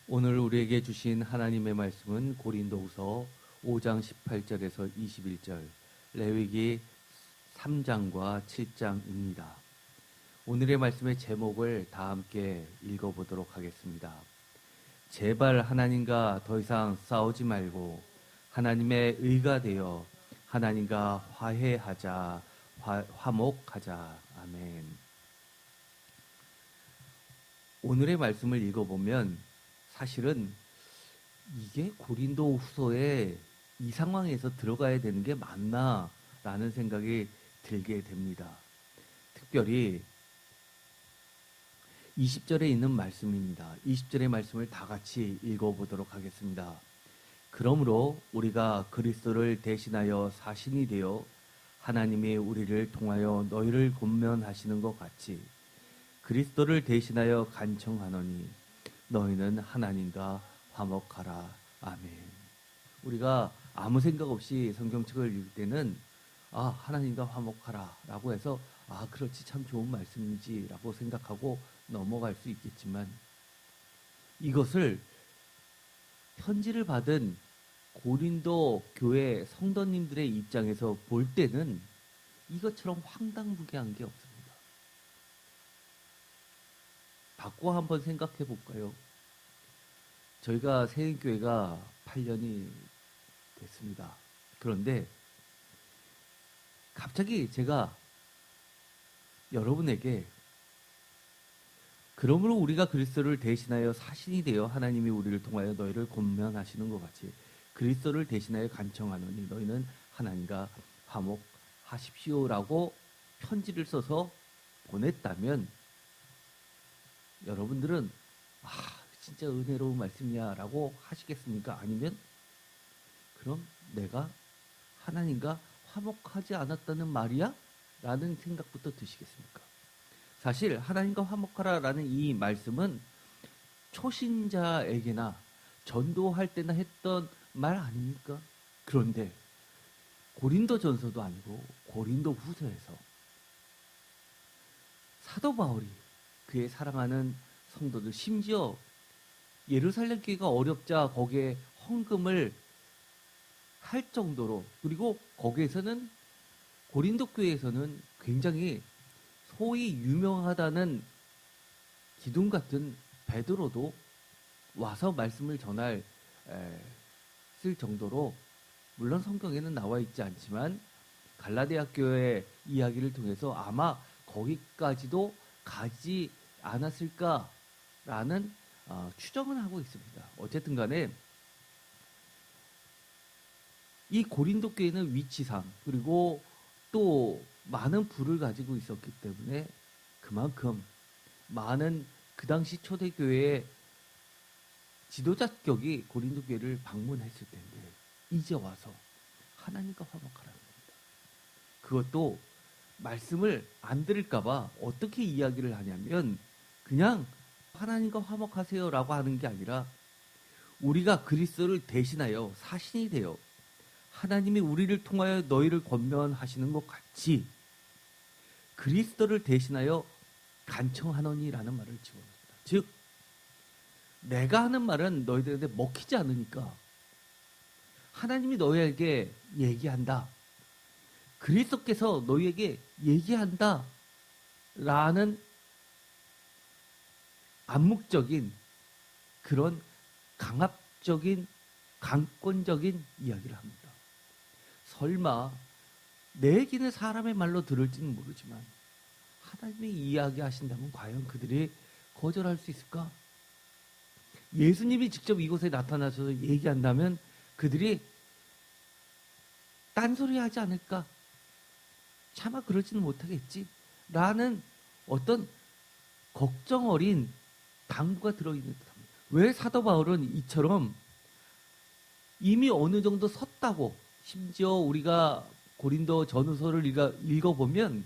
오늘 우리에게 주신 하나님의 말씀은 고린도후서 5장 18절에서 21절, 레위기 3장과 7장입니다. 오늘의 말씀의 제목을 다 함께 읽어보도록 하겠습니다. 제발 하나님과 더 이상 싸우지 말고 하나님의 의가 되어 하나님과 화해하자, 화목하자. 아멘. 오늘의 말씀을 읽어보면 사실은 이게 고린도 후서에 이 상황에서 들어가야 되는 게 맞나 라는 생각이 들게 됩니다. 특별히 20절에 있는 말씀입니다. 20절의 말씀을 다 같이 읽어보도록 하겠습니다. 그러므로 우리가 그리스도를 대신하여 사신이 되어 하나님이 우리를 통하여 너희를 권면하시는 것 같이 그리스도를 대신하여 간청하노니 너희는 하나님과 화목하라. 아멘. 우리가 아무 생각 없이 성경책을 읽을 때는 하나님과 화목하라 라고 해서 그렇지, 참 좋은 말씀이지 라고 생각하고 넘어갈 수 있겠지만, 이것을 편지를 받은 고린도 교회 성도님들의 입장에서 볼 때는 이것처럼 황당무계한 게 없습니다. 바꿔 한번 생각해 볼까요? 저희가 세인교회가 8년이 됐습니다. 그런데 갑자기 제가 여러분에게 그러므로 우리가 그리스도를 대신하여 사신이 되어 하나님이 우리를 통하여 너희를 권면하시는 것 같이 그리스도를 대신하여 간청하노니 너희는 하나님과 화목하십시오라고 편지를 써서 보냈다면, 여러분들은 진짜 은혜로운 말씀이야 라고 하시겠습니까? 아니면 그럼 내가 하나님과 화목하지 않았다는 말이야? 라는 생각부터 드시겠습니까? 사실 하나님과 화목하라 라는 이 말씀은 초신자에게나 전도할 때나 했던 말 아닙니까? 그런데 고린도전서도 아니고 고린도후서에서 사도 바울이 그의 사랑하는 성도들, 심지어 예루살렘 교회가 어렵자 거기에 헌금을 할 정도로, 그리고 거기에서는 고린도 교회에서는 굉장히 소위 유명하다는 기둥 같은 베드로도 와서 말씀을 전할 쓸 정도로, 물론 성경에는 나와 있지 않지만 갈라디아 교회 이야기를 통해서 아마 거기까지도 가지 않았을까라는 추정은 하고 있습니다. 어쨌든 간에 이 고린도 교회는 위치상 그리고 또 많은 부를 가지고 있었기 때문에 그만큼 많은 그 당시 초대교회의 지도자격이 고린도 교회를 방문했을 텐데 이제 와서 하나님과 화목하라는 겁니다. 그것도 말씀을 안 들을까봐 어떻게 이야기를 하냐면 그냥 하나님과 화목하세요라고 하는 게 아니라 우리가 그리스도를 대신하여 사신이 되어 하나님이 우리를 통하여 너희를 권면하시는 것 같이 그리스도를 대신하여 간청하노니라는 말을 집어넣습니다. 즉 내가 하는 말은 너희들한테 먹히지 않으니까 하나님이 너희에게 얘기한다, 그리스도께서 너희에게 얘기한다 라는 암묵적인 그런 강압적인 강권적인 이야기를 합니다. 설마 내 얘기는 사람의 말로 들을지는 모르지만 하나님이 이야기하신다면 과연 그들이 거절할 수 있을까? 예수님이 직접 이곳에 나타나셔서 얘기한다면 그들이 딴소리 하지 않을까? 차마 그러지는 못하겠지 라는 어떤 걱정 어린 당부가 들어있는 듯합니다. 왜 사도 바울은 이처럼 이미 어느 정도 섰다고, 심지어 우리가 고린도 전후서를 읽어보면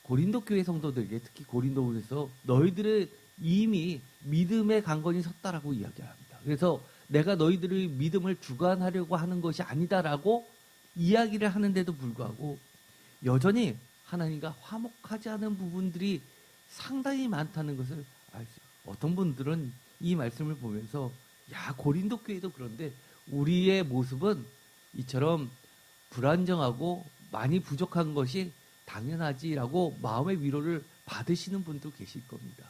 고린도 교회 성도들에게, 특히 고린도에서 너희들의 이미 믿음의 강건이 섰다라고 이야기합니다. 그래서 내가 너희들의 믿음을 주관하려고 하는 것이 아니다라고 이야기를 하는데도 불구하고 여전히 하나님과 화목하지 않은 부분들이 상당히 많다는 것을 알 수 있어요. 어떤 분들은 이 말씀을 보면서 야, 고린도 교회도 그런데 우리의 모습은 이처럼 불안정하고 많이 부족한 것이 당연하지라고 마음의 위로를 받으시는 분도 계실 겁니다.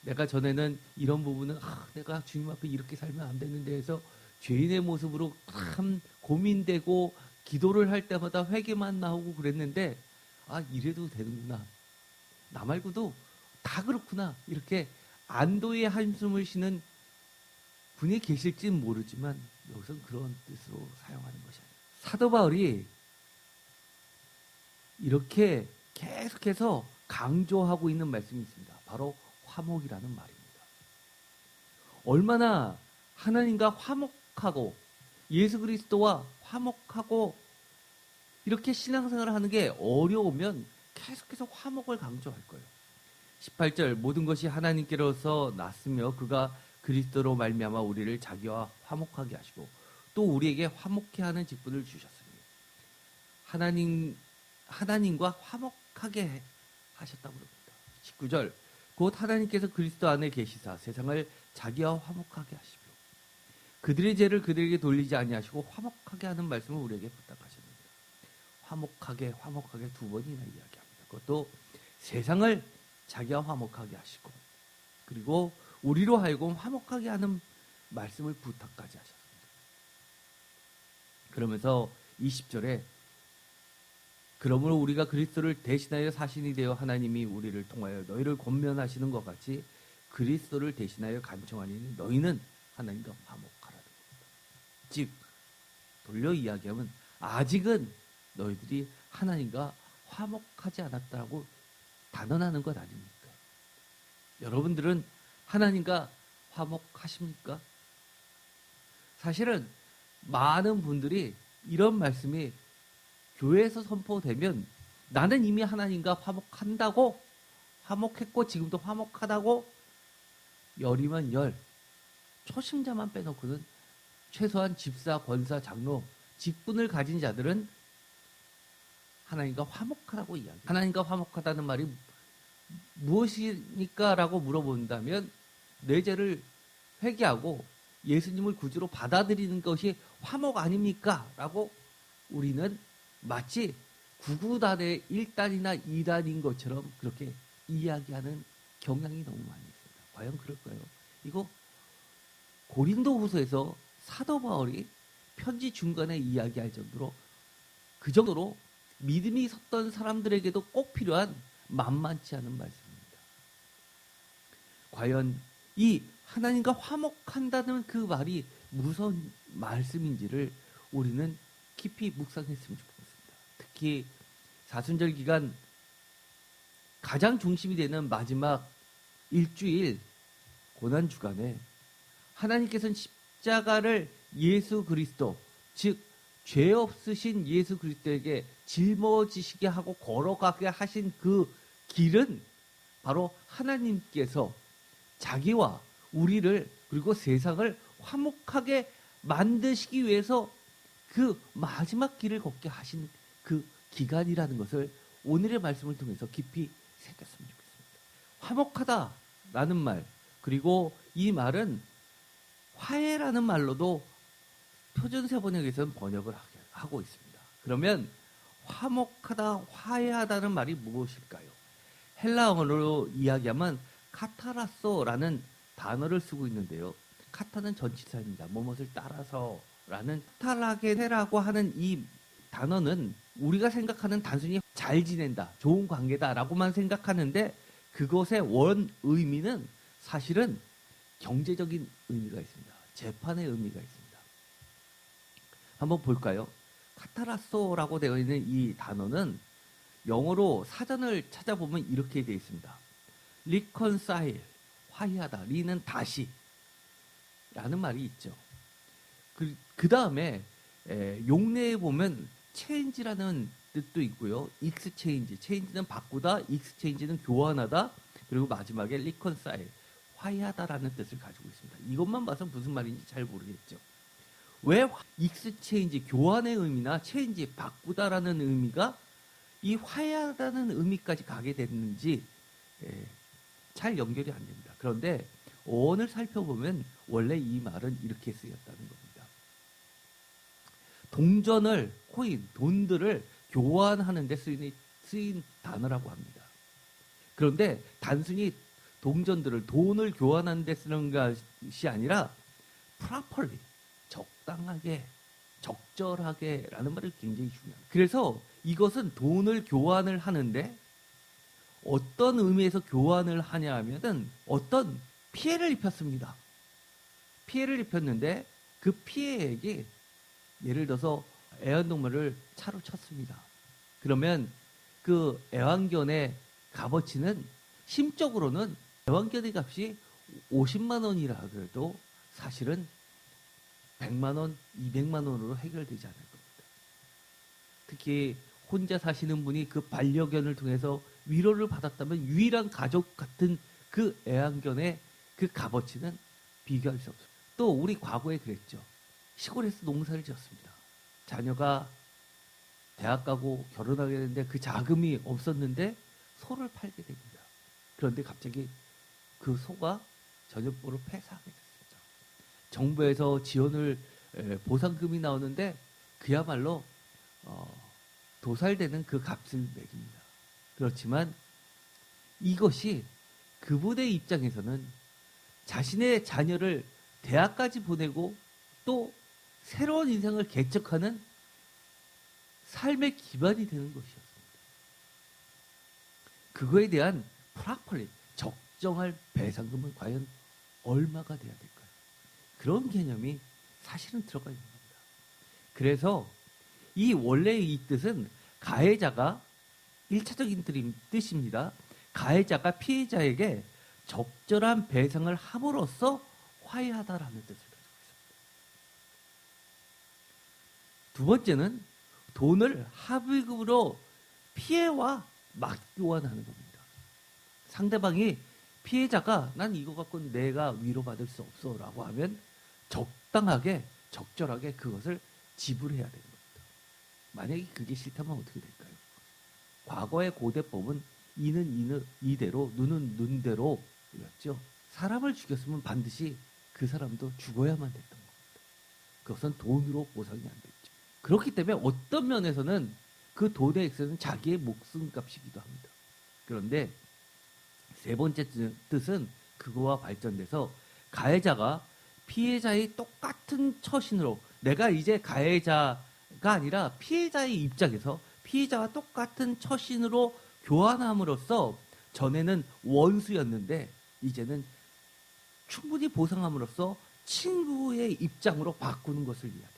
내가 전에는 이런 부분은 내가 주님 앞에 이렇게 살면 안 되는데 해서 죄인의 모습으로 참 고민되고 기도를 할 때마다 회개만 나오고 그랬는데 이래도 되는구나. 나 말고도 다 그렇구나. 이렇게 안도의 한숨을 쉬는 분이 계실지는 모르지만 여기서 그런 뜻으로 사용하는 것이 아니에요. 사도 바울이 이렇게 계속해서 강조하고 있는 말씀이 있습니다. 바로 화목이라는 말입니다. 얼마나 하나님과 화목하고 예수 그리스도와 화목하고 이렇게 신앙생활을 하는 게 어려우면 계속해서 화목을 강조할 거예요. 18절 모든 것이 하나님께로서 났으며 그가 그리스도로 말미암아 우리를 자기와 화목하게 하시고 또 우리에게 화목케 하는 직분을 주셨으니 하나님과 화목하게 하셨다고 그럽니다. 19절 곧 하나님께서 그리스도 안에 계시사 세상을 자기와 화목하게 하시며 그들의 죄를 그들에게 돌리지 아니하시고 화목하게 하는 말씀을 우리에게 부탁하셨습니다. 화목하게 두 번이나 이야기합니다. 그것도 세상을 자기와 화목하게 하시고 그리고 우리로 하여금 화목하게 하는 말씀을 부탁까지 하셨습니다. 그러면서 20절에 그러므로 우리가 그리스도를 대신하여 사신이 되어 하나님이 우리를 통하여 너희를 권면하시는 것 같이 그리스도를 대신하여 간청하니 너희는 하나님과 화목하라는 겁니다. 즉 돌려 이야기하면 아직은 너희들이 하나님과 화목하지 않았다고 단언하는 것 아닙니까? 여러분들은 하나님과 화목하십니까? 사실은 많은 분들이 이런 말씀이 교회에서 선포되면 나는 이미 하나님과 화목한다고 화목했고 지금도 화목하다고 열이면 열 초심자만 빼놓고는 최소한 집사, 권사, 장로 직분을 가진 자들은 하나님과 화목하다고 이야기합니다. 하나님과 화목하다는 말이 무엇입니까? 라고 물어본다면 내 죄를 회개하고 예수님을 구주로 받아들이는 것이 화목 아닙니까? 라고 우리는 마치 구구단의 1단이나 2단인 것처럼 그렇게 이야기하는 경향이 너무 많이 있습니다. 과연 그럴까요? 이거 고린도후서에서 사도 바울이 편지 중간에 이야기할 정도로 그 정도로 믿음이 섰던 사람들에게도 꼭 필요한 만만치 않은 말씀입니다. 과연 이 하나님과 화목한다는 그 말이 무슨 말씀인지를 우리는 깊이 묵상했으면 좋겠습니다. 특히 사순절 기간 가장 중심이 되는 마지막 일주일 고난주간에 하나님께서는 십자가를 예수 그리스도 즉 죄 없으신 예수 그리스도에게 짊어지시게 하고 걸어가게 하신 그 길은 바로 하나님께서 자기와 우리를 그리고 세상을 화목하게 만드시기 위해서 그 마지막 길을 걷게 하신 그 기간이라는 것을 오늘의 말씀을 통해서 깊이 새겼으면 좋겠습니다. 화목하다라는 말 그리고 이 말은 화해라는 말로도 표준세번역에서는 번역을 하고 있습니다. 그러면 화목하다, 화해하다는 말이 무엇일까요? 헬라어로 이야기하면 카타라소라는 단어를 쓰고 있는데요. 카타는 전치사입니다. 뭐뭇을 따라서라는 카타라게네라고 하는 이 단어는 우리가 생각하는 단순히 잘 지낸다, 좋은 관계다라고만 생각하는데 그것의 원 의미는 사실은 경제적인 의미가 있습니다. 재판의 의미가 있습니다. 한번 볼까요? 카타라소라고 되어 있는 이 단어는 영어로 사전을 찾아보면 이렇게 되어 있습니다. reconcile, 화해하다. 리는 다시 라는 말이 있죠. 그 다음에 용례에 보면 change라는 뜻도 있고요. exchange, change는 바꾸다, exchange는 교환하다, 그리고 마지막에 reconcile, 화해하다라는 뜻을 가지고 있습니다. 이것만 봐서 무슨 말인지 잘 모르겠죠. 왜 exchange, 교환의 의미나 change, 바꾸다라는 의미가 이 화해하다는 의미까지 가게 됐는지 잘 연결이 안 됩니다. 그런데 어원을 살펴보면 원래 이 말은 이렇게 쓰였다는 겁니다. 동전을, 코인, 돈들을 교환하는 데 쓰인 단어라고 합니다. 그런데 단순히 동전들을, 돈을 교환하는 데 쓰는 것이 아니라 properly, 적당하게, 적절하게 라는 말이 굉장히 중요합니다. 그래서 이것은 돈을 교환을 하는데 어떤 의미에서 교환을 하냐 하면은 어떤 피해를 입혔습니다. 피해를 입혔는데 그 피해액이 예를 들어서 애완동물을 차로 쳤습니다. 그러면 그 애완견의 값어치는 심적으로는 애완견의 값이 50만 원이라 그래도 사실은 100만 원, 200만 원으로 해결되지 않을 겁니다. 특히 혼자 사시는 분이 그 반려견을 통해서 위로를 받았다면 유일한 가족 같은 그 애완견의 그 값어치는 비교할 수 없습니다. 또 우리 과거에 그랬죠. 시골에서 농사를 지었습니다. 자녀가 대학 가고 결혼하게 되는데 그 자금이 없었는데 소를 팔게 됩니다. 그런데 갑자기 그 소가 전염병으로 폐사하게 됐습니다. 정부에서 지원을 보상금이 나오는데 그야말로 도살되는 그 값을 매깁니다. 그렇지만 이것이 그분의 입장에서는 자신의 자녀를 대학까지 보내고 또 새로운 인생을 개척하는 삶의 기반이 되는 것이었습니다. 그거에 대한 properly, 적정할 배상금은 과연 얼마가 돼야 될까요? 그런 개념이 사실은 들어가 있는 겁니다. 그래서 이 원래의 이 뜻은 가해자가 1차적인 뜻입니다. 가해자가 피해자에게 적절한 배상을 함으로써 화해하다라는 뜻을 가지고 있습니다. 두 번째는 돈을 합의금으로 피해와 맞교환하는 겁니다. 상대방이 피해자가 난 이거 갖고 내가 위로받을 수 없어 라고 하면 적당하게 적절하게 그것을 지불해야 되는 겁니다. 만약에 그게 싫다면 어떻게 될까요? 과거의 고대법은 이는 이대로 눈은 눈대로 였죠. 사람을 죽였으면 반드시 그 사람도 죽어야만 됐던 겁니다. 그것은 돈으로 보상이 안 됐죠. 그렇기 때문에 어떤 면에서는 그 돈의 액수는 자기의 목숨값이기도 합니다. 그런데 세 번째 뜻은 그거와 발전돼서 가해자가 피해자의 똑같은 처신으로 내가 이제 가해자가 아니라 피해자의 입장에서 피해자와 똑같은 처신으로 교환함으로써 전에는 원수였는데 이제는 충분히 보상함으로써 친구의 입장으로 바꾸는 것을 이야기합니다.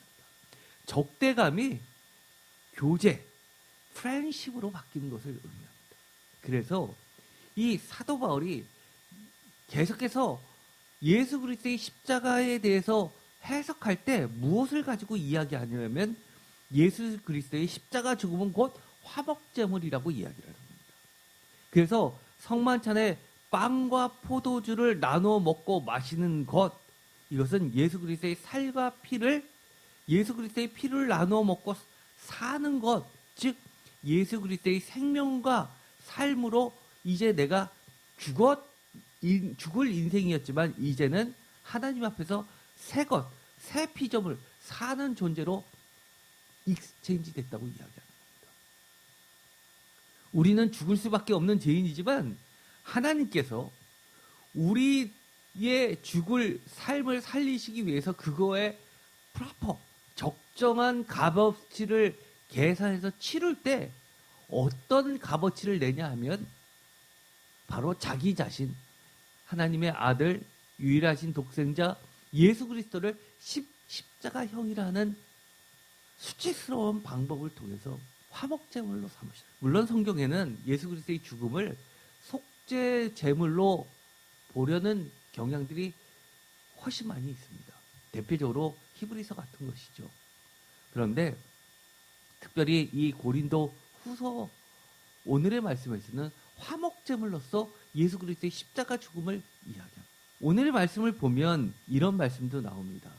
적대감이 교제, 프렌십으로 바뀌는 것을 의미합니다. 그래서 이 사도 바울이 계속해서 예수 그리스도의 십자가에 대해서 해석할 때 무엇을 가지고 이야기하냐면 예수 그리스도의 십자가 죽음은 곧 화목제물이라고 이야기를 합니다. 그래서 성만찬에 빵과 포도주를 나누어 먹고 마시는 것, 이것은 예수 그리스도의 살과 피를 예수 그리스도의 피를 나누어 먹고 사는 것, 즉 예수 그리스도의 생명과 삶으로 이제 내가 죽을 인생이었지만 이제는 하나님 앞에서 새 것, 새 피조물 사는 존재로 익스체인지 됐다고 이야기합니다. 우리는 죽을 수밖에 없는 죄인이지만 하나님께서 우리의 죽을 삶을 살리시기 위해서 그거에 프로퍼 적정한 값어치를 계산해서 치를 때 어떤 값어치를 내냐 하면 바로 자기 자신, 하나님의 아들, 유일하신 독생자 예수 그리스도를 십자가형이라는 수치스러운 방법을 통해서 화목제물로 삼으셨다. 물론 성경에는 예수 그리스도의 죽음을 속죄 제물로 보려는 경향들이 훨씬 많이 있습니다. 대표적으로 히브리서 같은 것이죠. 그런데 특별히 이 고린도 후서 오늘의 말씀에서는 화목제물로서 예수 그리스도의 십자가 죽음을 이야기합니다. 오늘의 말씀을 보면 이런 말씀도 나옵니다.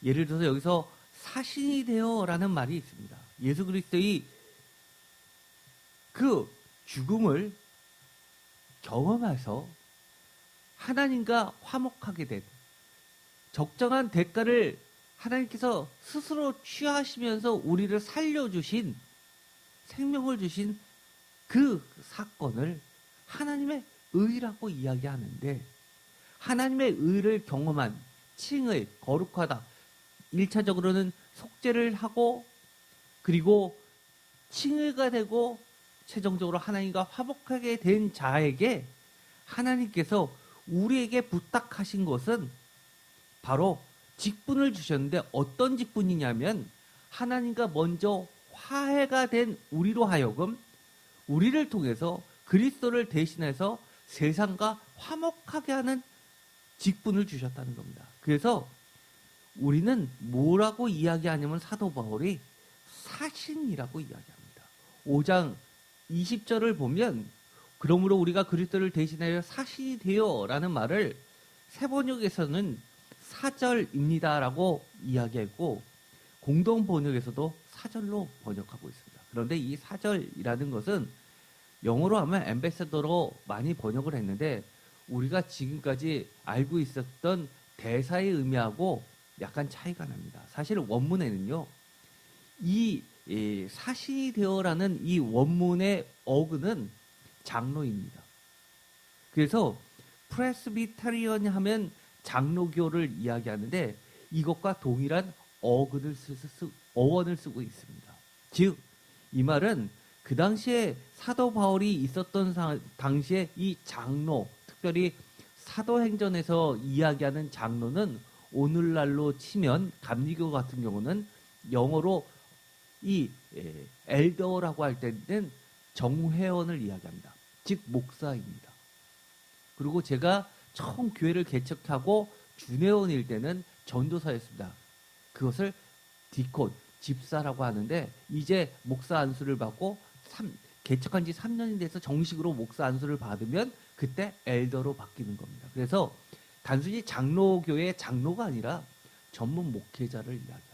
예를 들어서 여기서 사신이 되어라는 말이 있습니다. 예수 그리스도의 그 죽음을 경험해서 하나님과 화목하게 된 적정한 대가를 하나님께서 스스로 취하시면서 우리를 살려주신 생명을 주신 그 사건을 하나님의 의라고 이야기하는데 하나님의 의를 경험한 칭의 거룩하다. 1차적으로는 속죄를 하고 그리고 칭의가 되고 최종적으로 하나님과 화목하게 된 자에게 하나님께서 우리에게 부탁하신 것은 바로 직분을 주셨는데 어떤 직분이냐면 하나님과 먼저 화해가 된 우리로 하여금 우리를 통해서 그리스도를 대신해서 세상과 화목하게 하는 직분을 주셨다는 겁니다. 그래서 우리는 뭐라고 이야기하냐면 사도 바울이 사신이라고 이야기합니다. 5장 20절을 보면 그러므로 우리가 그리스도를 대신하여 사신이 되어라는 말을 세번역에서는 사절입니다라고 이야기했고 공동 번역에서도 사절로 번역하고 있습니다. 그런데 이 사절이라는 것은 영어로 하면 앰베서더로 많이 번역을 했는데 우리가 지금까지 알고 있었던 대사의 의미하고 약간 차이가 납니다. 사실 원문에는요. 이 사신이 되어라는 이 원문의 어근은 장로입니다. 그래서 프레스비테리언 하면 장로교를 이야기하는데 이것과 동일한 어원을 쓰고 있습니다. 즉, 이 말은 그 당시에 사도 바울이 있었던 당시에 이 장로, 특별히 사도행전에서 이야기하는 장로는 오늘날로 치면 감리교 같은 경우는 영어로 이 엘더라고 할 때는 정회원을 이야기합니다. 즉 목사입니다. 그리고 제가 처음 교회를 개척하고 준회원일 때는 전도사였습니다. 그것을 디콘, 집사라고 하는데 이제 목사 안수를 받고 개척한 지 3년이 돼서 정식으로 목사 안수를 받으면 그때 엘더로 바뀌는 겁니다. 그래서 단순히 장로교의 장로가 아니라 전문 목회자를 이야기합니다.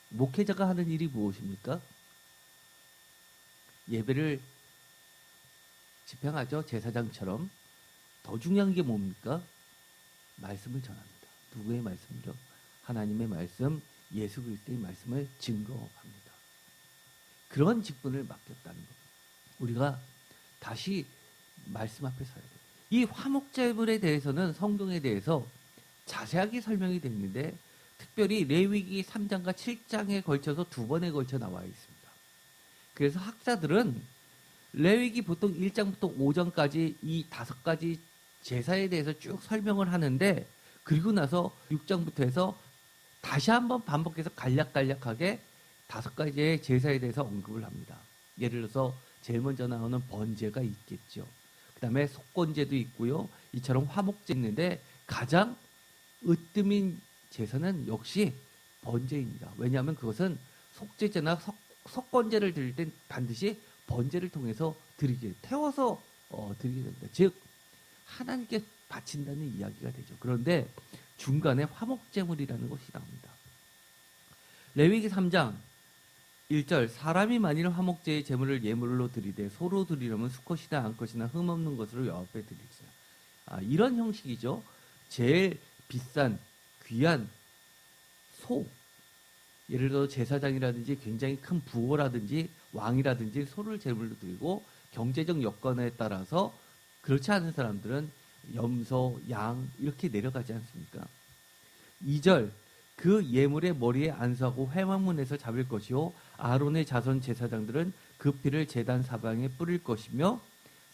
목회자가 하는 일이 무엇입니까? 예배를 집행하죠. 제사장처럼. 더 중요한 게 뭡니까? 말씀을 전합니다. 누구의 말씀이죠? 하나님의 말씀, 예수 그리스도의 말씀을 증거합니다. 그런 직분을 맡겼다는 겁니다. 우리가 다시 말씀 앞에 서야 돼요. 이 화목제물에 대해서는 성경에 대해서 자세하게 설명이 되어 있는데 특별히 레위기 3장과 7장에 걸쳐서 2번에 걸쳐 나와 있습니다. 그래서 학자들은 레위기 보통 1장부터 5장까지 이 5가지 제사에 대해서 쭉 설명을 하는데 그리고 나서 6장부터 해서 다시 한번 반복해서 간략간략하게 5가지의 제사에 대해서 언급을 합니다. 예를 들어서 제일 먼저 나오는 번제가 있겠죠. 그 다음에 속건제도 있고요. 이처럼 화목제 있는데 가장 으뜸인 제사는 역시 번제입니다. 왜냐하면 그것은 속제제나 속건제를 드릴 땐 반드시 번제를 통해서 태워서 드리게 됩니다. 즉 하나님께 바친다는 이야기가 되죠. 그런데 중간에 화목제물이라는 것이 나옵니다. 레위기 3장 1절 사람이 만일 화목제의 제물을 예물로 드리되 소로 드리려면 수컷이나 암컷이나 흠없는 것으로 여호와 앞에 드리자. 이런 형식이죠. 제일 비싼 귀한 소, 예를 들어 제사장이라든지 굉장히 큰 부호라든지 왕이라든지 소를 제물로 드리고 경제적 여건에 따라서 그렇지 않은 사람들은 염소, 양 이렇게 내려가지 않습니까? 2절 그 예물의 머리에 안수하고 회막문에서 잡을 것이요 아론의 자손 제사장들은 그 피를 제단 사방에 뿌릴 것이며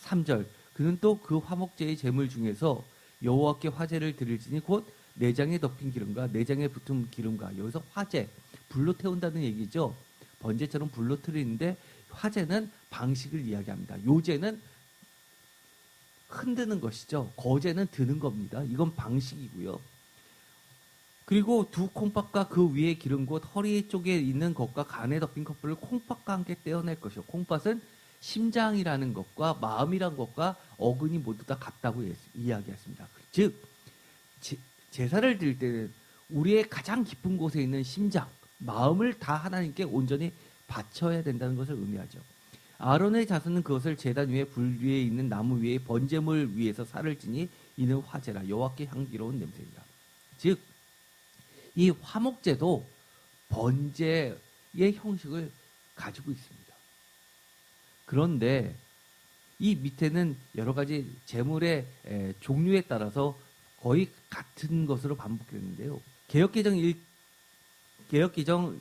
3절 그는 또 그 화목제의 제물 중에서 여호와께 화제를 드릴지니 곧 내장에 덮인 기름과 내장에 붙은 기름과 여기서 화제, 불로 태운다는 얘기죠. 번제처럼 불로 트리는데 화제는 방식을 이야기합니다. 요제는 흔드는 것이죠. 거제는 드는 겁니다. 이건 방식이고요. 그리고 두 콩팥과 그 위에 기름 곧 허리 쪽에 있는 것과 간에 덮인 컵을 콩팥과 함께 떼어낼 것이요. 콩팥은 심장이라는 것과 마음이라는 것과 어근이 모두 다 같다고 이야기했습니다. 즉 제사를 드릴 때는 우리의 가장 깊은 곳에 있는 심장, 마음을 다 하나님께 온전히 바쳐야 된다는 것을 의미하죠. 아론의 자손은 그것을 제단 위에 불 위에 있는 나무 위에 번제물 위에서 살을 지니 이는 화제라 여호와께 향기로운 냄새니라. 즉 이 화목제도 번제의 형식을 가지고 있습니다. 그런데 이 밑에는 여러 가지 제물의 종류에 따라서 거의 같은 것으로 반복되는데요. 개역개정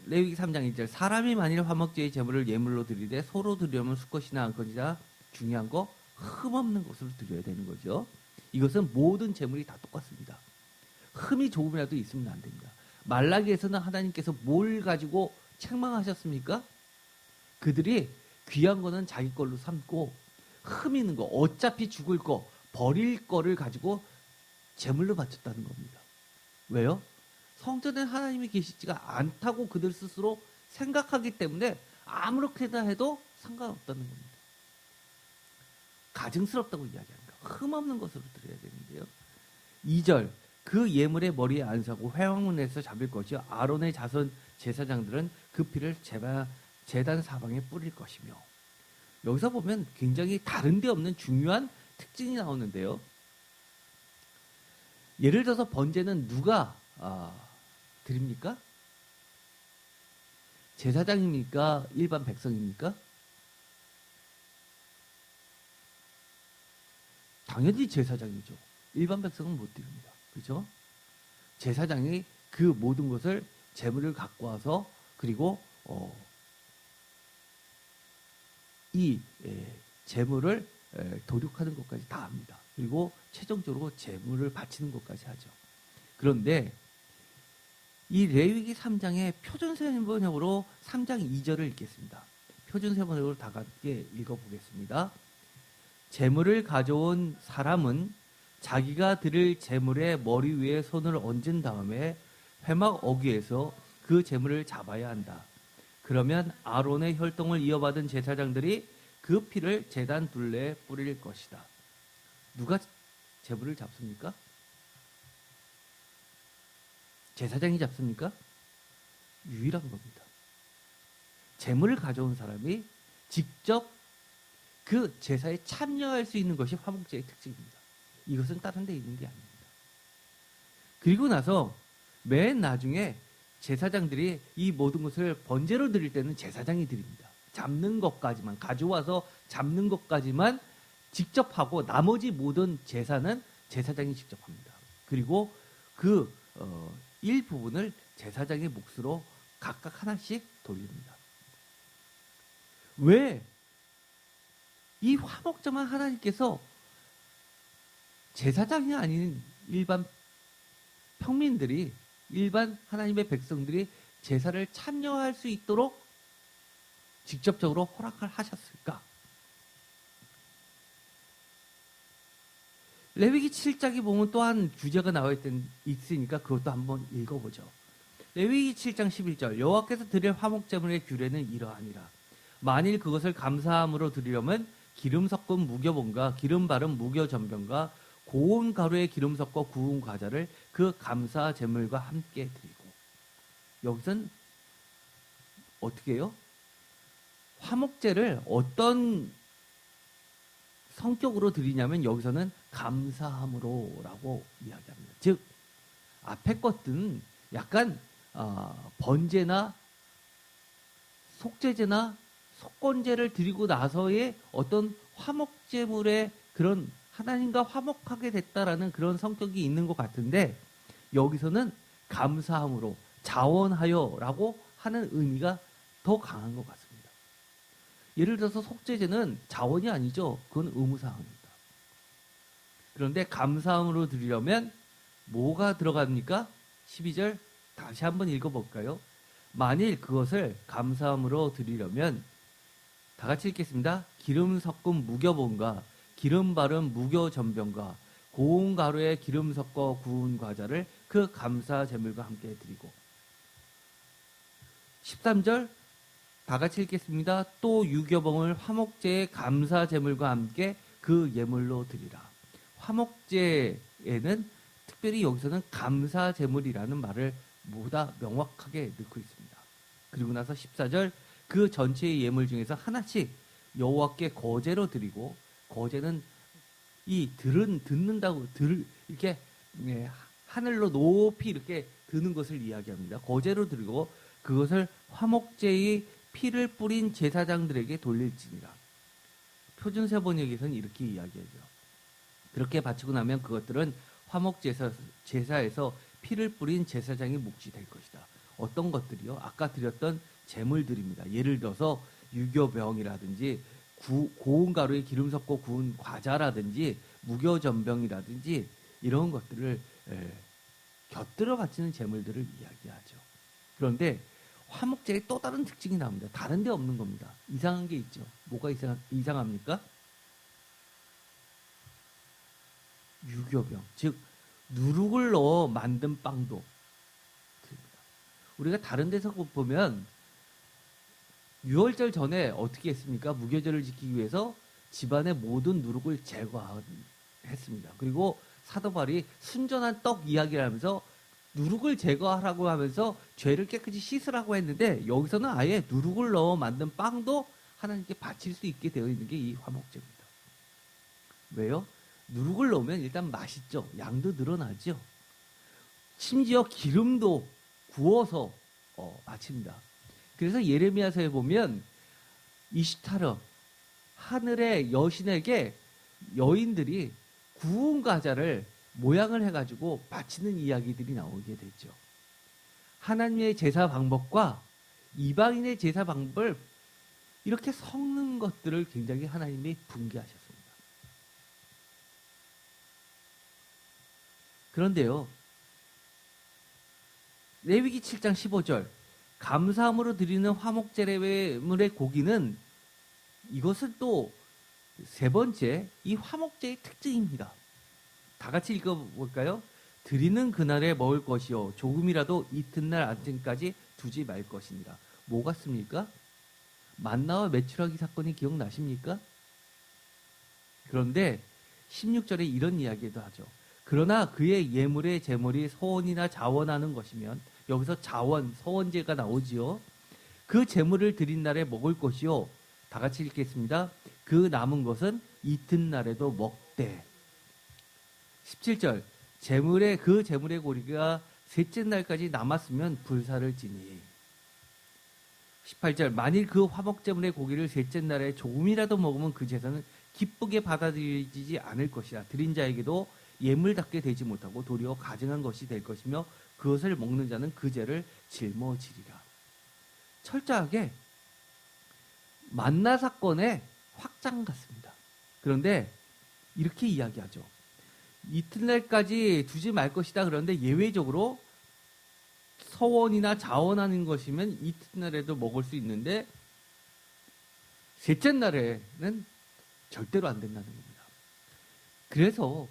레위기 3장 1절 사람이 만일 화목제의 제물을 예물로 드리되 소로 드리려면 수컷이나 암컷이나 중요한 거 흠없는 것으로 드려야 되는 거죠. 이것은 모든 제물이 다 똑같습니다. 흠이 조금이라도 있으면 안 됩니다. 말라기에서는 하나님께서 뭘 가지고 책망하셨습니까? 그들이 귀한 거는 자기 걸로 삼고 흠 있는 거, 어차피 죽을 거, 버릴 거를 가지고 제물로 바쳤다는 겁니다. 왜요? 성전에 하나님이 계시지가 않다고 그들 스스로 생각하기 때문에 아무렇게나 해도 상관없다는 겁니다. 가증스럽다고 이야기합니다. 흠없는 것으로 드려야 되는데요. 2절 그 예물의 머리에 안수하고 회막문에서 잡을 것이요 아론의 자손 제사장들은 그 피를 제단 사방에 뿌릴 것이며. 여기서 보면 굉장히 다른 데 없는 중요한 특징이 나오는데요. 예를 들어서 번제는 누가 드립니까? 제사장입니까? 일반 백성입니까? 당연히 제사장이죠. 일반 백성은 못 드립니다. 그렇죠? 제사장이 그 모든 것을 제물을 갖고 와서 그리고 이 제물을 도륙하는 것까지 다 합니다. 그리고 최종적으로 제물을 바치는 것까지 하죠. 그런데 이 레위기 3장의 표준세번역으로 3장 2절을 읽겠습니다. 표준세번역으로 다 같이 읽어보겠습니다. 제물을 가져온 사람은 자기가 드릴 제물의 머리 위에 손을 얹은 다음에 회막 어귀에서 그 제물을 잡아야 한다. 그러면 아론의 혈통을 이어받은 제사장들이 그 피를 제단 둘레에 뿌릴 것이다. 누가 제물을 잡습니까? 제사장이 잡습니까? 유일한 겁니다. 제물을 가져온 사람이 직접 그 제사에 참여할 수 있는 것이 화목제의 특징입니다. 이것은 다른 데 있는 게 아닙니다. 그리고 나서 맨 나중에 제사장들이 이 모든 것을 번제로 드릴 때는 제사장이 드립니다. 잡는 것까지만 가져와서 잡는 것까지만 직접 하고 나머지 모든 제사는 제사장이 직접 합니다. 그리고 그 일부분을 제사장의 몫으로 각각 하나씩 돌립니다. 왜 이 화목제만 하나님께서 제사장이 아닌 일반 평민들이 일반 하나님의 백성들이 제사를 참여할 수 있도록 직접적으로 허락을 하셨을까? 레위기 7장에 보면 또한 규제가 나와 있으니까 그것도 한번 읽어보죠. 레위기 7장 11절 여호와께서 드릴 화목제물의 규례는 이러하니라. 만일 그것을 감사함으로 드리려면 기름 섞은 무교본과 기름 바른 무교전병과 고운 가루에 기름 섞어 구운 과자를 그 감사 제물과 함께 드리고. 여기서는 어떻게 해요? 화목제를 어떤 성격으로 드리냐면 여기서는 감사함으로라고 이야기합니다. 즉 앞에 것들은 약간 번제나 속죄제나 속건제를 드리고 나서의 어떤 화목제물의 그런 하나님과 화목하게 됐다라는 그런 성격이 있는 것 같은데 여기서는 감사함으로 자원하여라고 하는 의미가 더 강한 것 같습니다. 예를 들어서 속죄제는 자원이 아니죠. 그건 의무사항입니다. 그런데 감사함으로 드리려면 뭐가 들어갑니까? 12절 다시 한번 읽어볼까요? 만일 그것을 감사함으로 드리려면 다 같이 읽겠습니다. 기름 섞은 무교본과 기름 바른 무교전병과 고운 가루에 기름 섞어 구운 과자를 그 감사 제물과 함께 드리고. 13절 다 같이 읽겠습니다. 또 유교봉을 화목제의 감사 제물과 함께 그 예물로 드리라. 화목제에는 특별히 여기서는 감사 제물이라는 말을 보다 명확하게 넣고 있습니다. 그리고 나서 14절 그 전체의 예물 중에서 하나씩 여호와께 거제로 드리고, 거제는 이 듣는다고 이렇게 예, 하늘로 높이 이렇게 드는 것을 이야기합니다. 거제로 들고 그것을 화목제의 피를 뿌린 제사장들에게 돌릴지니라. 표준세 번역에서는 이렇게 이야기하죠. 그렇게 바치고 나면 그것들은 화목제사에서 피를 뿌린 제사장의 몫이 될 것이다. 어떤 것들이요? 아까 드렸던 제물들입니다. 예를 들어서 유교병이라든지 고운 가루에 기름 섞고 구운 과자라든지 무교전병이라든지 이런 것들을 곁들여 바치는 제물들을 이야기하죠. 그런데 화목제의 또 다른 특징이 나옵니다. 다른 데 없는 겁니다. 이상한 게 있죠. 뭐가 이상합니까? 유교병, 즉 누룩을 넣어 만든 빵도 드립니다. 우리가 다른 데서 보면 6월절 전에 어떻게 했습니까? 무교절을 지키기 위해서 집안의 모든 누룩을 제거했습니다. 그리고 사도바울이 순전한 떡 이야기를 하면서 누룩을 제거하라고 하면서 죄를 깨끗이 씻으라고 했는데 여기서는 아예 누룩을 넣어 만든 빵도 하나님께 바칠 수 있게 되어 있는 게 이 화목제입니다. 왜요? 누룩을 넣으면 일단 맛있죠. 양도 늘어나죠. 심지어 기름도 구워서 바칩니다. 그래서 예레미야서에 보면 이시타르 하늘의 여신에게 여인들이 구운 과자를 모양을 해가지고 바치는 이야기들이 나오게 되죠. 하나님의 제사 방법과 이방인의 제사 방법을 이렇게 섞는 것들을 굉장히 하나님이 분개하셨습니다. 그런데요, 레위기 7장 15절 감사함으로 드리는 화목제물의 고기는 이것은 또 세 번째 이 화목제의 특징입니다. 다 같이 읽어볼까요? 드리는 그날에 먹을 것이요 조금이라도 이튿날 아침까지 두지 말 것입니다. 뭐 같습니까? 만나와 메추라기 사건이 기억나십니까? 그런데 16절에 이런 이야기도 하죠. 그러나 그의 예물의 제물이 서원이나 자원하는 것이면 여기서 자원, 서원제가 나오지요. 그 제물을 드린 날에 먹을 것이요. 다 같이 읽겠습니다. 그 남은 것은 이튿날에도 먹되. 17절 그 제물의 고기가 셋째 날까지 남았으면 불사를 지니. 18절 만일 그 화목제물의 고기를 셋째 날에 조금이라도 먹으면 그 제사는 기쁘게 받아들이지 않을 것이라. 드린 자에게도 예물답게 되지 못하고 도리어 가증한 것이 될 것이며 그것을 먹는 자는 그 죄를 짊어지리라. 철저하게 만나 사건의 확장 같습니다. 그런데 이렇게 이야기하죠. 이튿날까지 두지 말 것이다. 그런데 예외적으로 서원이나 자원하는 것이면 이튿날에도 먹을 수 있는데 셋째 날에는 절대로 안 된다는 겁니다. 그래서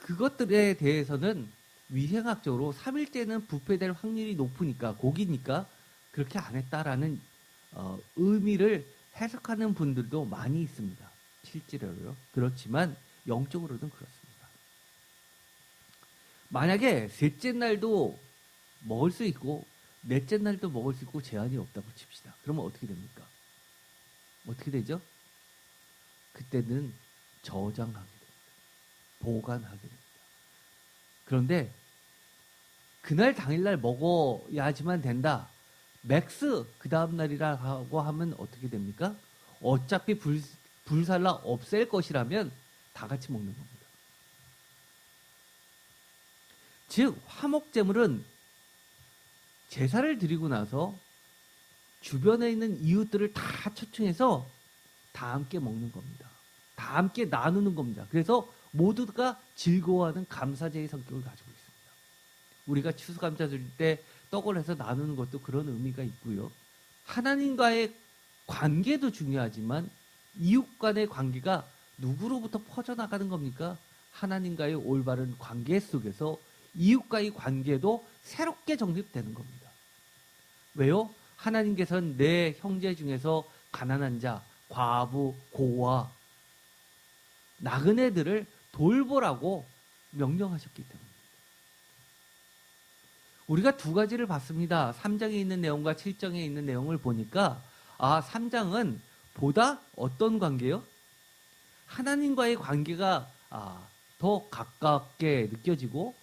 그것들에 대해서는 위생학적으로 3일째는 부패될 확률이 높으니까 고기니까 그렇게 안 했다라는 의미를 해석하는 분들도 많이 있습니다. 실제로요. 그렇지만 영적으로는 그렇습니다. 만약에 셋째 날도 먹을 수 있고 넷째 날도 먹을 수 있고 제한이 없다고 칩시다. 그러면 어떻게 됩니까? 어떻게 되죠? 그때는 저장하게 됩니다. 보관하게 됩니다. 그런데 그날 당일날 먹어야지만 된다. 맥스 그 다음날이라고 하면 어떻게 됩니까? 어차피 불살라 없앨 것이라면 다 같이 먹는 겁니다. 즉 화목제물은 제사를 드리고 나서 주변에 있는 이웃들을 다 초청해서 다 함께 먹는 겁니다. 다 함께 나누는 겁니다. 그래서 모두가 즐거워하는 감사제의 성격을 가지고 있습니다. 우리가 추수감사 드릴 때 떡을 해서 나누는 것도 그런 의미가 있고요. 하나님과의 관계도 중요하지만 이웃 간의 관계가 누구로부터 퍼져나가는 겁니까? 하나님과의 올바른 관계 속에서 이웃과의 관계도 새롭게 정립되는 겁니다. 왜요? 하나님께서는 내 형제 중에서 가난한 자, 과부, 고아, 나그네들을 돌보라고 명령하셨기 때문입니다. 우리가 두 가지를 봤습니다. 3장에 있는 내용과 7장에 있는 내용을 보니까 3장은 보다 어떤 관계요? 하나님과의 관계가 더 가깝게 느껴지고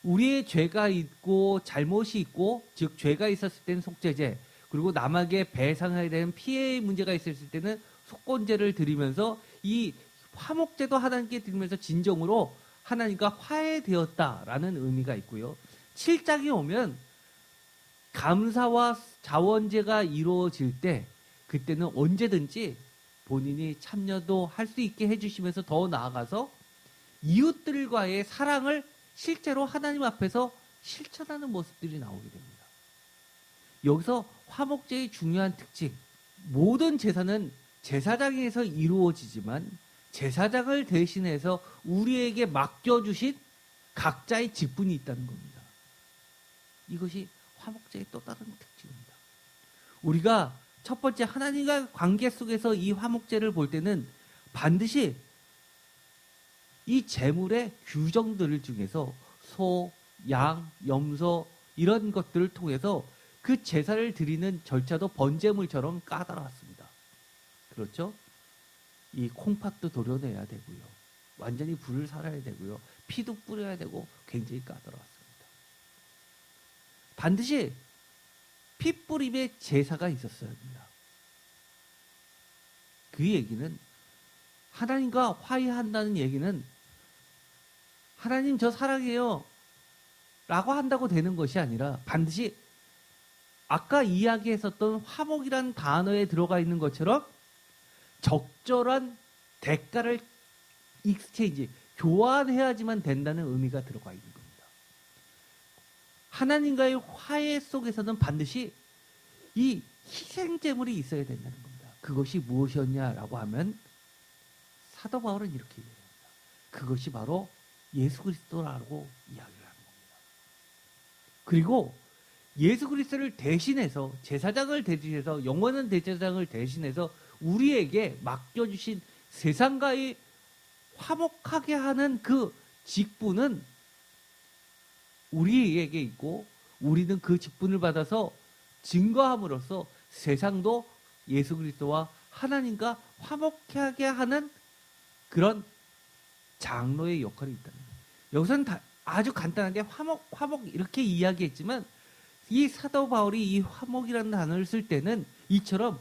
우리의 죄가 있고 잘못이 있고 즉 죄가 있었을 때는 속죄제 그리고 남에게 배상해야 되는 피해의 문제가 있었을 때는 속건제를 드리면서 이 화목제도 하나님께 드리면서 진정으로 하나님과 화해되었다라는 의미가 있고요. 7장이 오면 감사와 자원제가 이루어질 때 그때는 언제든지 본인이 참여도 할 수 있게 해주시면서 더 나아가서 이웃들과의 사랑을 실제로 하나님 앞에서 실천하는 모습들이 나오게 됩니다. 여기서 화목제의 중요한 특징, 모든 제사는 제사장에서 이루어지지만 제사장을 대신해서 우리에게 맡겨주신 각자의 직분이 있다는 겁니다. 이것이 화목제의 또 다른 특징입니다. 우리가 첫 번째 하나님과 관계 속에서 이 화목제를 볼 때는 반드시 이 제물의 규정들 중에서 소, 양, 염소 이런 것들을 통해서 그 제사를 드리는 절차도 번제물처럼 까다로웠습니다. 그렇죠? 이 콩팥도 도려내야 되고요. 완전히 불을 살아야 되고요. 피도 뿌려야 되고 굉장히 까다로웠습니다. 반드시 피 뿌림의 제사가 있었어야 합니다. 그 얘기는 하나님과 화해한다는 얘기는 하나님 저 사랑해요 라고 한다고 되는 것이 아니라 반드시 아까 이야기했었던 화목이라는 단어에 들어가 있는 것처럼 적절한 대가를 익스체인지 교환해야지만 된다는 의미가 들어가 있는 겁니다. 하나님과의 화해 속에서는 반드시 이 희생제물이 있어야 된다는 겁니다. 그것이 무엇이었냐라고 하면 사도 바울은 이렇게 얘기합니다. 그것이 바로 예수 그리스도라고 이야기를 하는 겁니다. 그리고 예수 그리스도를 대신해서 제사장을 대신해서 영원한 대제사장을 대신해서 우리에게 맡겨주신 세상과의 화목하게 하는 그 직분은 우리에게 있고 우리는 그 직분을 받아서 증거함으로써 세상도 예수 그리스도와 하나님과 화목하게 하는 그런 장로의 역할이 있다는 거예요. 여기서는 아주 간단하게 화목 이렇게 이야기했지만 이 사도 바울이 이 화목이라는 단어를 쓸 때는 이처럼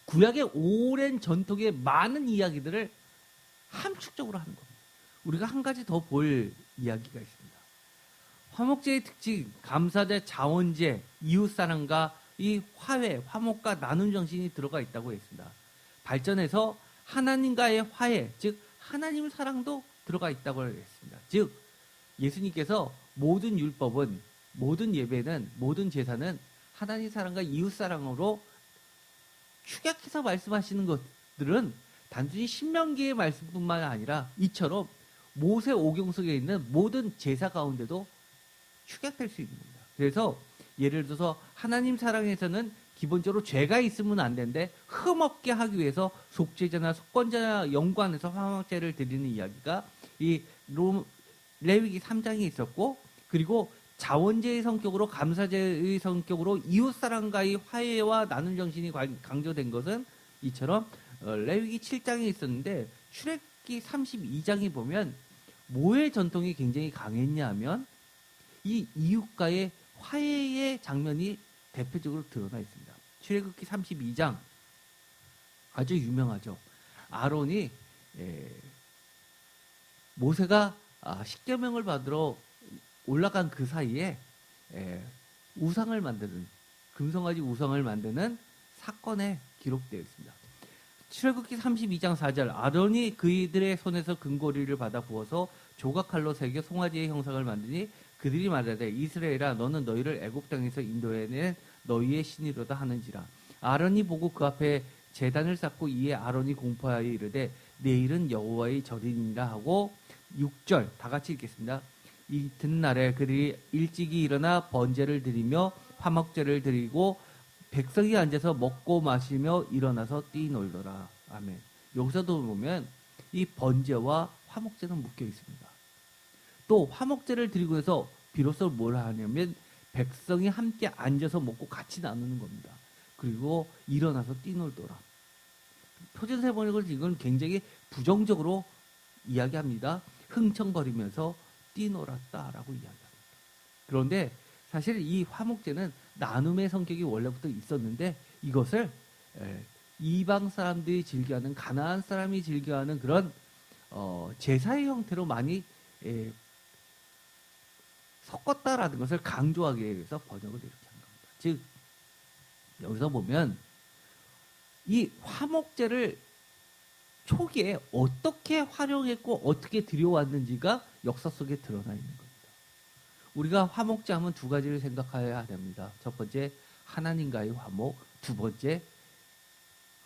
구약의 오랜 전통의 많은 이야기들을 함축적으로 하는 겁니다. 우리가 한 가지 더 볼 이야기가 있습니다. 화목제의 특징, 감사제, 자원제, 이웃사랑과 이 화해, 화목과 나눔 정신이 들어가 있다고 했습니다. 발전해서 하나님과의 화해, 즉 하나님 사랑도 들어가 있다고 했습니다. 즉 예수님께서 모든 율법은, 모든 예배는, 모든 제사는 하나님 사랑과 이웃 사랑으로 축약해서 말씀하시는 것들은 단순히 신명기의 말씀뿐만 아니라 이처럼 모세 오경 속에 있는 모든 제사 가운데도 축약될 수 있는 겁니다. 그래서 예를 들어서 하나님 사랑에서는 기본적으로 죄가 있으면 안 되는데 흠없게 하기 위해서 속죄제나 속건제나 연관해서 화목제를 드리는 이야기가 이 레위기 3장에 있었고, 그리고 자원제의 성격으로 감사제의 성격으로 이웃사랑과의 화해와 나눔 정신이 강조된 것은 이처럼 레위기 7장에 있었는데 출애굽기 32장에 보면 뭐의 전통이 굉장히 강했냐 하면 이 이웃과의 화해의 장면이 대표적으로 드러나 있습니다. 출애굽기 32장 아주 유명하죠. 아론이 모세가 십계명을 받으러 올라간 그 사이에 우상을 만드는, 금송아지 우상을 만드는 사건에 기록되어 있습니다. 출애굽기 32장 4절, 아론이 그이들의 손에서 금고리를 받아 부어서 조각칼로 새겨 송아지의 형상을 만드니 그들이 말하되 이스라엘아 너는 너희를 애굽 땅에서 인도해낸 너희의 신이로다 하는지라. 아론이 보고 그 앞에 제단을 쌓고 이에 아론이 공포하여 이르되 내일은 여호와의 절이니라 하고, 6절 다 같이 읽겠습니다. 이튿날에 그들이 일찍이 일어나 번제를 드리며 화목제를 드리고 백성이 앉아서 먹고 마시며 일어나서 뛰놀더라. 아멘. 여기서도 보면 이 번제와 화목제는 묶여 있습니다. 또 화목제를 드리고 해서 비로소 뭘 하냐면 백성이 함께 앉아서 먹고 같이 나누는 겁니다. 그리고 일어나서 뛰놀더라. 표준세번역을 이건 굉장히 부정적으로 이야기합니다. 흥청거리면서 뛰놀았다라고 이야기합니다. 그런데 사실 이 화목제는 나눔의 성격이 원래부터 있었는데 이것을 이방 사람들이 즐겨하는 가나안 사람이 즐겨하는 그런 제사의 형태로 많이 섞었다라는 것을 강조하기 위해서 번역을 이렇게 한 겁니다. 즉 여기서 보면 이 화목제를 초기에 어떻게 활용했고 어떻게 들여왔는지가 역사 속에 드러나 있는 겁니다. 우리가 화목제 하면 두 가지를 생각해야 됩니다. 첫 번째 하나님과의 화목, 두 번째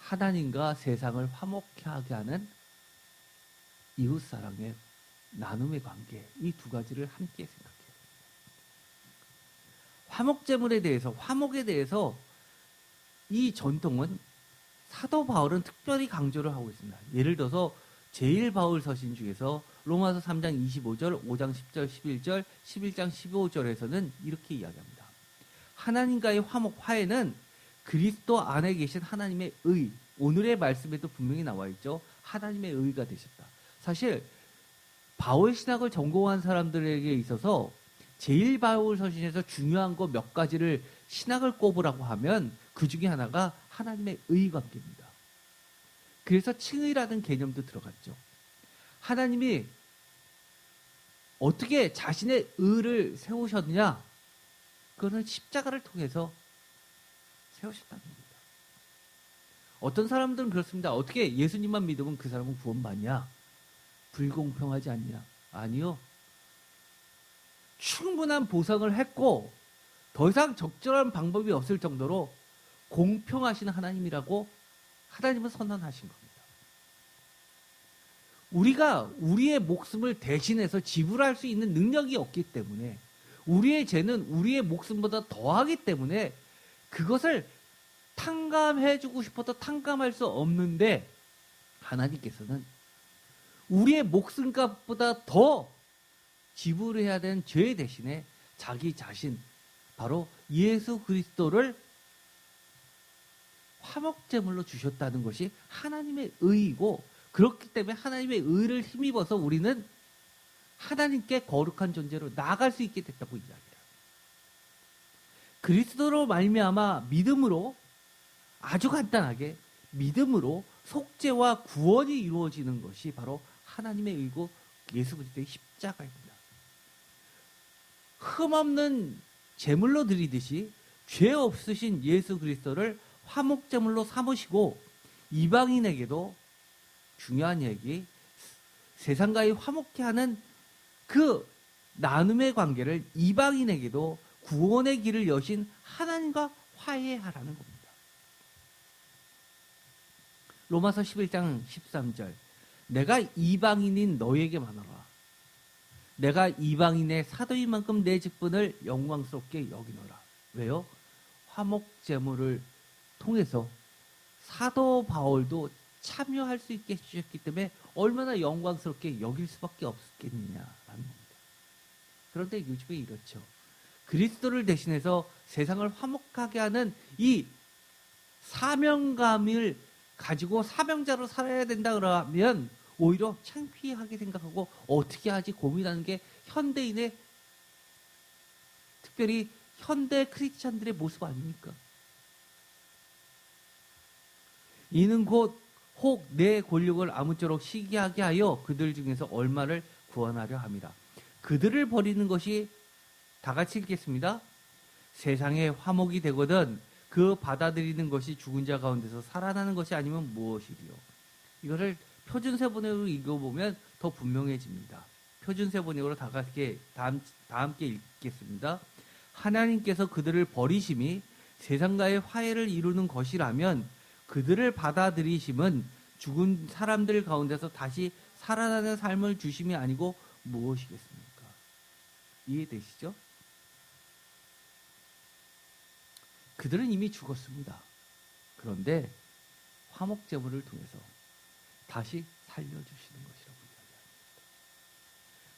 하나님과 세상을 화목하게 하는 이웃사랑의 나눔의 관계, 이 두 가지를 함께 생각해야 됩니다. 화목제물에 대해서, 화목에 대해서 이 전통은 사도 바울은 특별히 강조를 하고 있습니다. 예를 들어서 제1바울 서신 중에서 로마서 3장 25절, 5장 10절, 11절, 11장 15절에서는 이렇게 이야기합니다. 하나님과의 화목, 화해는 그리스도 안에 계신 하나님의 의, 오늘의 말씀에도 분명히 나와 있죠. 하나님의 의가 되셨다. 사실 바울 신학을 전공한 사람들에게 있어서 제1바울 서신에서 중요한 거 몇 가지를 신학을 꼽으라고 하면 그 중에 하나가 하나님의 의 관계입니다. 그래서 칭의라는 개념도 들어갔죠. 하나님이 어떻게 자신의 의를 세우셨느냐? 그거는 십자가를 통해서 세우셨다는 겁니다. 어떤 사람들은 그렇습니다. 어떻게 예수님만 믿으면 그 사람은 구원받냐? 불공평하지 않냐? 아니요. 충분한 보상을 했고 더 이상 적절한 방법이 없을 정도로 공평하신 하나님이라고 하나님은 선언하신 겁니다. 우리가 우리의 목숨을 대신해서 지불할 수 있는 능력이 없기 때문에 우리의 죄는 우리의 목숨보다 더하기 때문에 그것을 탕감해주고 싶어도 탕감할 수 없는데 하나님께서는 우리의 목숨값보다 더 지불해야 되는 죄 대신에 자기 자신 바로 예수 그리스도를 화목제물로 주셨다는 것이 하나님의 의이고 그렇기 때문에 하나님의 의를 힘입어서 우리는 하나님께 거룩한 존재로 나아갈 수 있게 됐다고 이야기해요. 그리스도로 말미암아 믿음으로 아주 간단하게 믿음으로 속죄와 구원이 이루어지는 것이 바로 하나님의 의고 예수 그리스도의 십자가입니다. 흠없는 제물로 드리듯이 죄 없으신 예수 그리스도를 화목제물로 삼으시고 이방인에게도 중요한 얘기 세상과의 화목케 하는 그 나눔의 관계를 이방인에게도 구원의 길을 여신 하나님과 화해하라는 겁니다. 로마서 11장 13절 내가 이방인인 너에게 말하노라. 내가 이방인의 사도인 만큼 내 직분을 영광스럽게 여기노라. 왜요? 화목제물을 통해서 사도 바울도 참여할 수 있게 해주셨기 때문에 얼마나 영광스럽게 여길 수밖에 없겠느냐라는 겁니다. 그런데 요즘에 이렇죠. 그리스도를 대신해서 세상을 화목하게 하는 이 사명감을 가지고 사명자로 살아야 된다 그러면 오히려 창피하게 생각하고 어떻게 하지 고민하는 게 현대인의 특별히 현대 크리스찬들의 모습 아닙니까? 이는 곧 혹 내 권력을 아무쪼록 시기하게 하여 그들 중에서 얼마를 구원하려 함이라. 그들을 버리는 것이 다 같이 읽겠습니다. 세상에 화목이 되거든 그 받아들이는 것이 죽은 자 가운데서 살아나는 것이 아니면 무엇이리요. 이거를 표준세 번역으로 읽어보면 더 분명해집니다. 표준세 번역으로 다 함께 읽겠습니다. 하나님께서 그들을 버리심이 세상과의 화해를 이루는 것이라면 그들을 받아들이심은 죽은 사람들 가운데서 다시 살아나는 삶을 주심이 아니고 무엇이겠습니까? 이해되시죠? 그들은 이미 죽었습니다. 그런데 화목제물을 통해서 다시 살려주시는 것이라고 이야기합니다.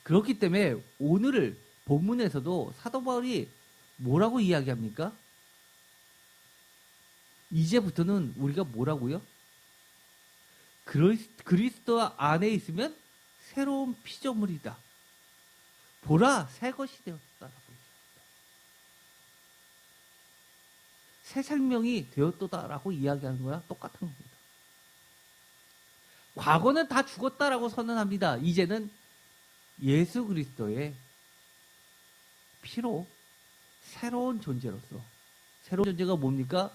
그렇기 때문에 오늘 본문에서도 사도 바울이 뭐라고 이야기합니까? 이제부터는 우리가 뭐라고요? 그리스도 안에 있으면 새로운 피조물이다. 보라, 새 것이 되었다라고 얘기합니다. 새 생명이 되었다라고 이야기하는 거랑 똑같은 겁니다. 과거는 다 죽었다라고 선언합니다. 이제는 예수 그리스도의 피로 새로운 존재로서, 새로운 존재가 뭡니까?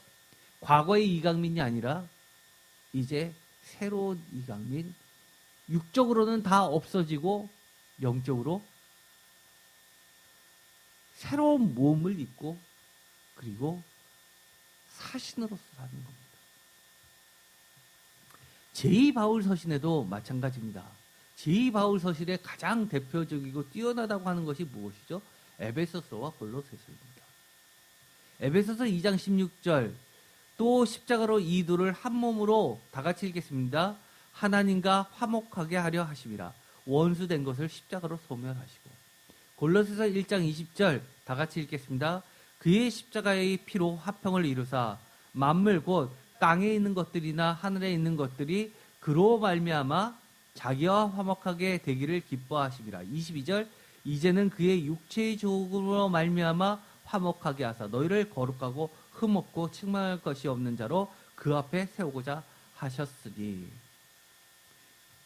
과거의 이강민이 아니라 이제 새로운 이강민, 육적으로는 다 없어지고 영적으로 새로운 몸을 입고 그리고 사신으로서 사는 겁니다. 제2바울 서신에도 마찬가지입니다. 제2바울 서신의 가장 대표적이고 뛰어나다고 하는 것이 무엇이죠? 에베소서와 골로새서입니다. 에베소서 2장 16절, 또 십자가로 이두를 한 몸으로 다 같이 읽겠습니다. 하나님과 화목하게 하려 하심이라. 원수된 것을 십자가로 소멸하시고. 골로새서 1장 20절 다 같이 읽겠습니다. 그의 십자가의 피로 화평을 이루사 만물 곧 땅에 있는 것들이나 하늘에 있는 것들이 그로 말미암아 자기와 화목하게 되기를 기뻐하심이라. 22절 이제는 그의 육체의 조국으로 말미암아 화목하게 하사 너희를 거룩하고 흠없고 책망할 것이 없는 자로 그 앞에 세우고자 하셨으니.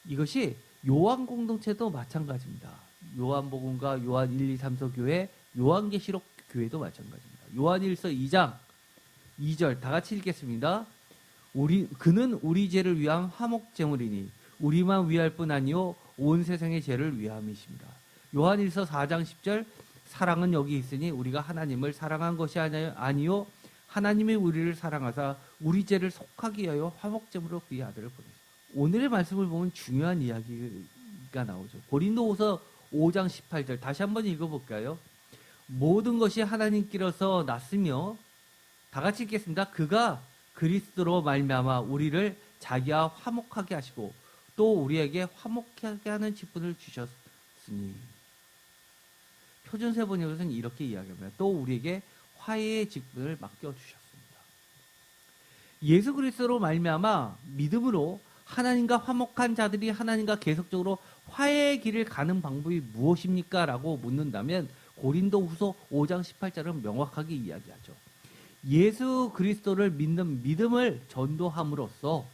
이것이 요한 공동체도 마찬가지입니다. 요한복음과 요한 1, 2, 3서 교회, 요한계시록 교회도 마찬가지입니다. 요한일서 2장 2절 다 같이 읽겠습니다. 그는 우리 죄를 위한 화목제물이니 우리만 위할 뿐 아니요 온 세상의 죄를 위함이십니다. 요한일서 4장 10절 사랑은 여기 있으니 우리가 하나님을 사랑한 것이 아니요 하나님이 우리를 사랑하사 우리 죄를 속하기 위하여 화목제물로 그의 아들을 보내셨습니다. 오늘의 말씀을 보면 중요한 이야기가 나오죠. 고린도후서 5장 18절 다시 한번 읽어볼까요? 모든 것이 하나님께로서 났으며 다 같이 읽겠습니다. 그가 그리스도로 말미암아 우리를 자기와 화목하게 하시고 또 우리에게 화목하게 하는 직분을 주셨으니. 표준세번역에서는 이렇게 이야기합니다. 또 우리에게 화해의 직분을 맡겨주셨습니다. 예수 그리스도로 말미암아 믿음으로 하나님과 화목한 자들이 하나님과 계속적으로 화해의 길을 가는 방법이 무엇입니까? 라고 묻는다면 고린도후서 5장 18절은 명확하게 이야기하죠. 예수 그리스도를 믿는 믿음을 전도함으로써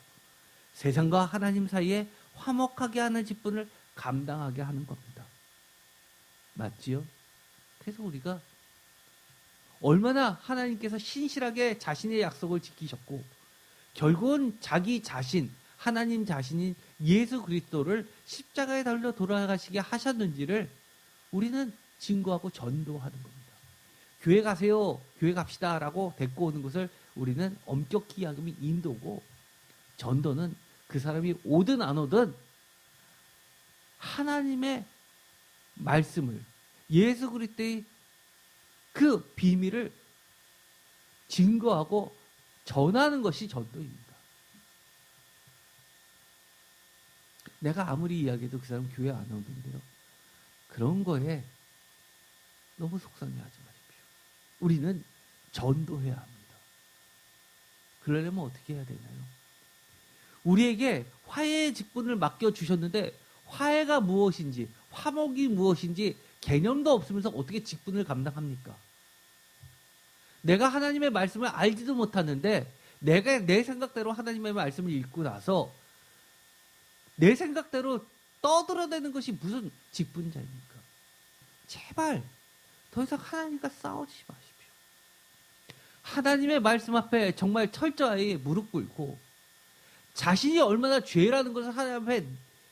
세상과 하나님 사이에 화목하게 하는 직분을 감당하게 하는 겁니다. 맞지요? 그래서 우리가 얼마나 하나님께서 신실하게 자신의 약속을 지키셨고 결국은 자기 자신, 하나님 자신인 예수 그리스도를 십자가에 달려 돌아가시게 하셨는지를 우리는 증거하고 전도하는 겁니다. 교회 가세요, 교회 갑시다 라고 데리고 오는 것을 우리는 엄격히 이야기하면 인도고, 전도는 그 사람이 오든 안 오든 하나님의 말씀을, 예수 그리스도의 그 비밀을 증거하고 전하는 것이 전도입니다. 내가 아무리 이야기해도 그 사람 교회 안 오는데요. 그런 거에 너무 속상해하지 마십시오. 우리는 전도해야 합니다. 그러려면 어떻게 해야 되나요? 우리에게 화해의 직분을 맡겨주셨는데 화해가 무엇인지, 화목이 무엇인지 개념도 없으면서 어떻게 직분을 감당합니까? 내가 하나님의 말씀을 알지도 못하는데 내가 내 생각대로 하나님의 말씀을 읽고 나서 내 생각대로 떠들어대는 것이 무슨 직분자입니까? 제발 더 이상 하나님과 싸우지 마십시오. 하나님의 말씀 앞에 정말 철저히 무릎 꿇고 자신이 얼마나 죄라는 것을 하나님 앞에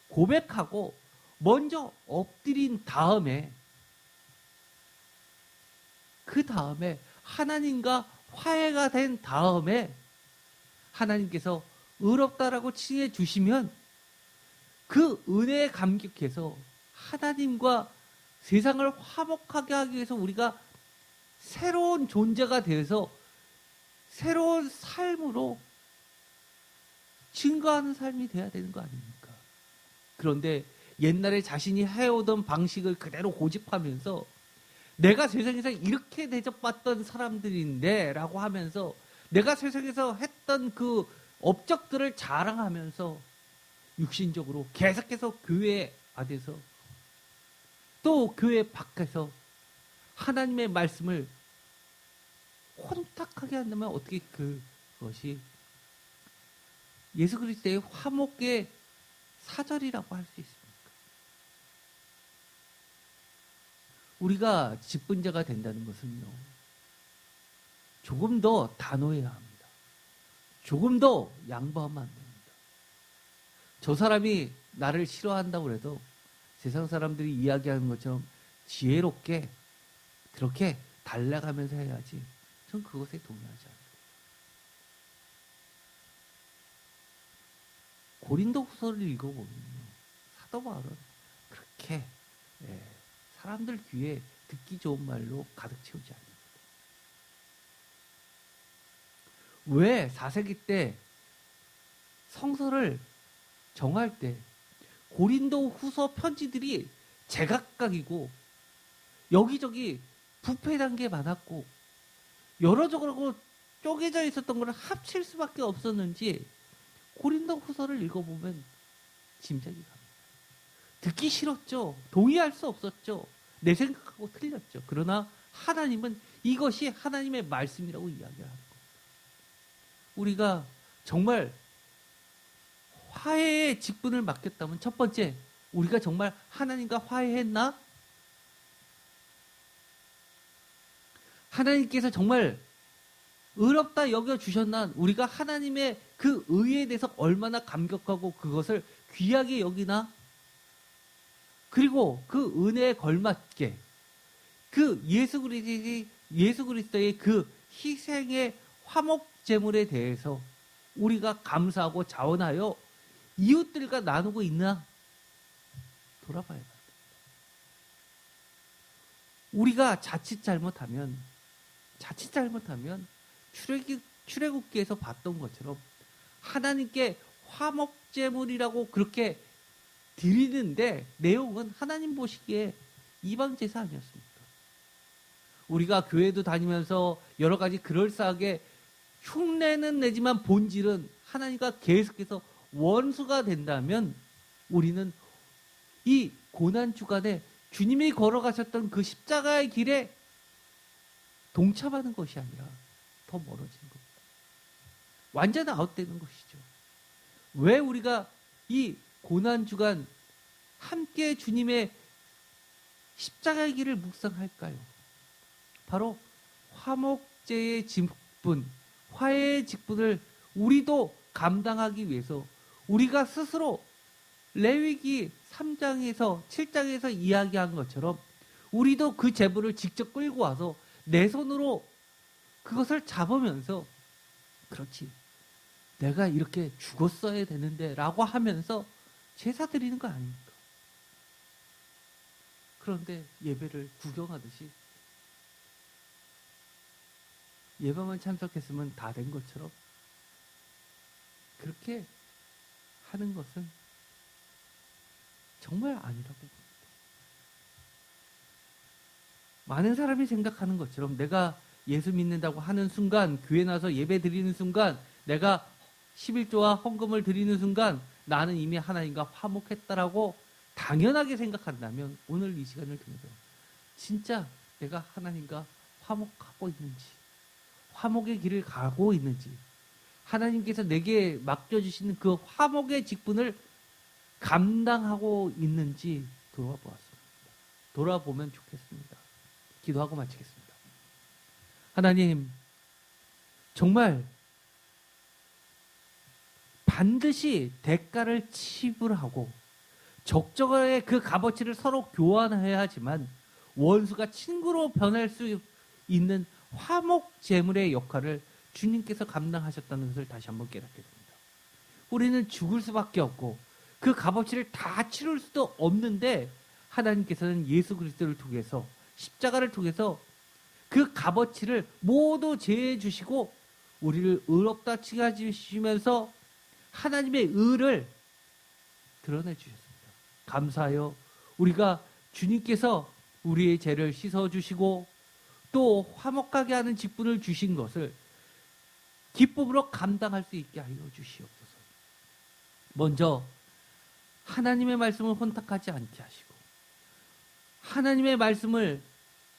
고백하고 먼저 엎드린 다음에 그 다음에 하나님과 화해가 된 다음에 하나님께서 의롭다라고 칭해 주시면 그 은혜에 감격해서 하나님과 세상을 화목하게 하기 위해서 우리가 새로운 존재가 되어서 새로운 삶으로 증거하는 삶이 돼야 되는 거 아닙니까? 그런데 옛날에 자신이 해오던 방식을 그대로 고집하면서 내가 세상에서 이렇게 대접받던 사람들인데 라고 하면서 내가 세상에서 했던 그 업적들을 자랑하면서 육신적으로 계속해서 교회 안에서 또 교회 밖에서 하나님의 말씀을 혼탁하게 한다면 어떻게 그것이 예수 그리스도의 화목의 사절이라고 할 수 있습니까? 우리가 직분자가 된다는 것은요, 조금 더 단호해야 합니다. 조금 더 양보하면 안 됩니다. 저 사람이 나를 싫어한다고 해도 세상 사람들이 이야기하는 것처럼 지혜롭게 그렇게 달래가면서 해야지. 전 그것에 동의하지 않아요. 고린도후서를 읽어보면요, 사도 바울은 그렇게 사람들 귀에 듣기 좋은 말로 가득 채우지 않습니다. 왜 4세기 때 성서를 정할 때 고린도후서 편지들이 제각각이고 여기저기 부패한 게 많았고 여러저러 쪼개져 있었던 걸 합칠 수밖에 없었는지 고린도후서를 읽어보면 짐작이 갑니다. 듣기 싫었죠. 동의할 수 없었죠. 내 생각하고 틀렸죠. 그러나 하나님은 이것이 하나님의 말씀이라고 이야기를 하는 겁니다. 우리가 정말 화해의 직분을 맡겼다면 첫 번째, 우리가 정말 하나님과 화해했나? 하나님께서 정말 의롭다 여겨주셨나? 우리가 하나님의 그 의에 대해서 얼마나 감격하고 그것을 귀하게 여기나? 그리고 그 은혜에 걸맞게 그 예수 그리스도의 그 희생의 화목 제물에 대해서 우리가 감사하고 자원하여 이웃들과 나누고 있나? 돌아봐야 합니다. 우리가 자칫 잘못하면 출애굽기에서 봤던 것처럼 하나님께 화목제물이라고 그렇게 드리는데 내용은 하나님 보시기에 이방 제사 아니었습니까? 우리가 교회도 다니면서 여러 가지 그럴싸하게 흉내는 내지만 본질은 하나님과 계속해서 원수가 된다면 우리는 이 고난 주간에 주님이 걸어가셨던 그 십자가의 길에 동참하는 것이 아니라 더 멀어지는 겁니다. 완전 아웃되는 것이죠. 왜 우리가 이 고난 주간 함께 주님의 십자가의 길을 묵상할까요? 바로 화목제의 직분, 화해의 직분을 우리도 감당하기 위해서 우리가 스스로 레위기 3장에서 7장에서 이야기한 것처럼 우리도 그 제물을 직접 끌고 와서 내 손으로 그것을 잡으면서 그렇지, 내가 이렇게 죽었어야 되는데 라고 하면서 제사 드리는 거 아닙니까? 그런데 예배를 구경하듯이 예배만 참석했으면 다 된 것처럼 그렇게 하는 것은 정말 아니라고 봅니다. 많은 사람이 생각하는 것처럼 내가 예수 믿는다고 하는 순간, 교회 나서 예배 드리는 순간, 내가 11조와 헌금을 드리는 순간 나는 이미 하나님과 화목했다라고 당연하게 생각한다면 오늘 이 시간을 통해서 진짜 내가 하나님과 화목하고 있는지, 화목의 길을 가고 있는지, 하나님께서 내게 맡겨주시는 그 화목의 직분을 감당하고 있는지 돌아보았습니다. 돌아보면 좋겠습니다. 기도하고 마치겠습니다. 하나님, 정말 반드시 대가를 지불하고 적절하게 그 값어치를 서로 교환해야 하지만 원수가 친구로 변할 수 있는 화목 제물의 역할을 주님께서 감당하셨다는 것을 다시 한번 깨닫게 됩니다. 우리는 죽을 수밖에 없고 그 값어치를 다 치룰 수도 없는데 하나님께서는 예수 그리스도를 통해서 십자가를 통해서 그 값어치를 모두 제해 주시고 우리를 의롭다 칭하 주시면서 하나님의 의를 드러내 주셨습니다. 감사하여 우리가 주님께서 우리의 죄를 씻어 주시고 또 화목하게 하는 직분을 주신 것을 기쁨으로 감당할 수 있게 하여 주시옵소서. 먼저 하나님의 말씀을 혼탁하지 않게 하시고 하나님의 말씀을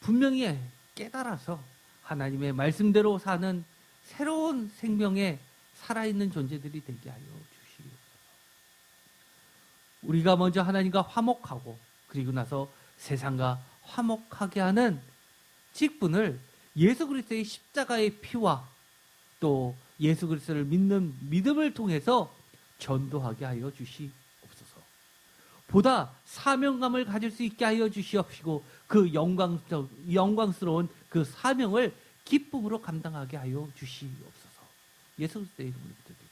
분명히 깨달아서 하나님의 말씀대로 사는 새로운 생명의 살아있는 존재들이 되게 하여 주시옵소서. 우리가 먼저 하나님과 화목하고 그리고 나서 세상과 화목하게 하는 직분을 예수 그리스도의 십자가의 피와 또 예수 그리스도를 믿는 믿음을 통해서 전도하게 하여 주시옵소서. 보다 사명감을 가질 수 있게 하여 주시옵시고 그 영광스러운 그 사명을 기쁨으로 감당하게 하여 주시옵소서. 예수 그리스도의 이름으로 기도드립니다.